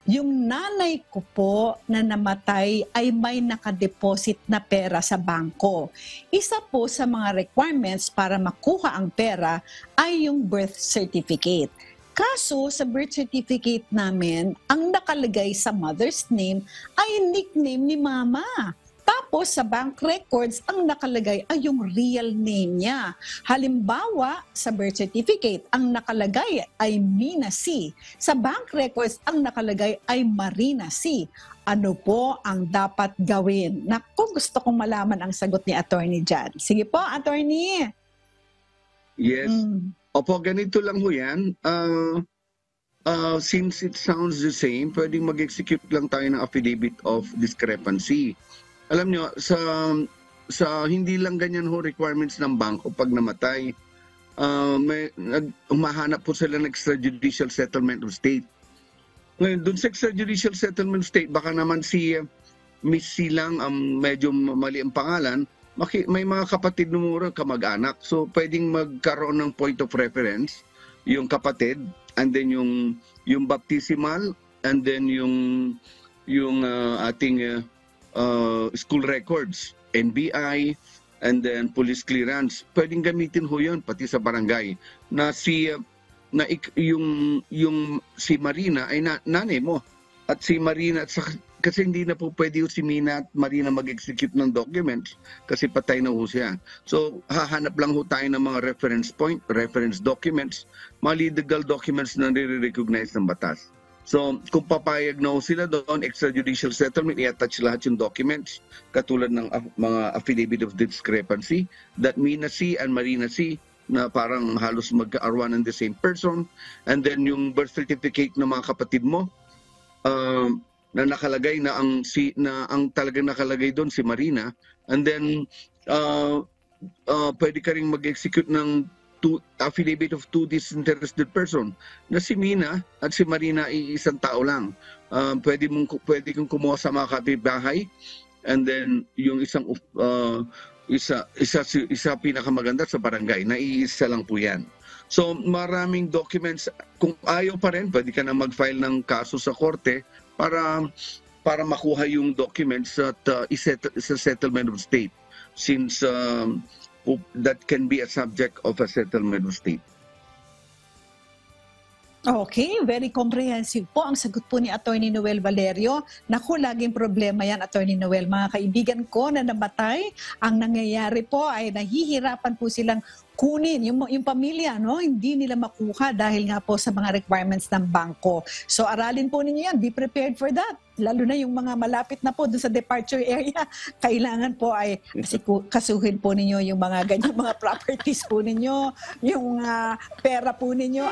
Yung nanay ko po na namatay ay may nakadeposit na pera sa bangko. Isa po sa mga requirements para makuha ang pera ay yung birth certificate. Kaso sa birth certificate namin, ang nakalagay sa mother's name ay nickname ni mama. Tapos sa bank records, ang nakalagay ay yung real name niya. Halimbawa, sa birth certificate, ang nakalagay ay Mina C. Sa bank records, ang nakalagay ay Marina C. Ano po ang dapat gawin? Naku, gusto kong malaman ang sagot ni Attorney Jan. Sige po, Attorney. Yes. Opo, ganito lang ho yan. Since it sounds the same, pwedeng mag-execute lang tayo ng affidavit of discrepancy. Alam nyo, sa hindi lang ganyan ho requirements ng bangko pag namatay, humahanap po sila ng extrajudicial settlement of state. Ngayon, dun sa extrajudicial settlement of state, baka naman si Miss C lang, medyo mali ang pangalan, may mga kapatid numuro kamag-anak. So, pwedeng magkaroon ng point of reference, yung kapatid, and then yung baptismal, and then yung ating school records, NBI, and then police clearance. Pwedeng gamitin ho yun, pati sa barangay. Na yung si Marina ay nanay mo. At si Marina, kasi hindi na po pwede si Mina at Marina mag-execute ng documents kasi patay na ho siya. So, hahanap lang ho tayo ng mga reference documents, mga legal documents na nire-recognize ng batas. So, kung papayag na ho sila doon, extrajudicial settlement, i-attach lahat yung documents, katulad ng mga affidavit of discrepancy, that Mina C. and Marina C. na parang halos mag-arwan ng the same person, and then yung birth certificate ng mga kapatid mo, na nakalagay na ang talagang nakalagay doon si Marina, and then pwede ka ring mag-execute ng affidavit of two disinterested person na si Mina at si Marina ay isang tao lang. Pwede kong kumuha sa mga kapitbahay, and then yung isa pinakamaganda sa barangay, naiisa lang po yan. So maraming documents. Kung ayaw pa rin, pwede ka na mag-file ng kaso sa korte para makuha yung documents at isa settlement of state, since that can be a subject of a settlement of state. Okay, very comprehensive po ang sagot po ni Attorney Noel Valerio. Naku, laging problema yan, Attorney Noel. Mga kaibigan ko na namatay, ang nangyayari po ay nahihirapan po silang kunin yung pamilya, no? Hindi nila makuha dahil nga po sa mga requirements ng bangko. So aralin po ninyo yan, be prepared for that. Lalo na yung mga malapit na po doon sa departure area, kailangan po ay kasuhin po ninyo yung mga ganyan mga properties po ninyo, yung pera po ninyo.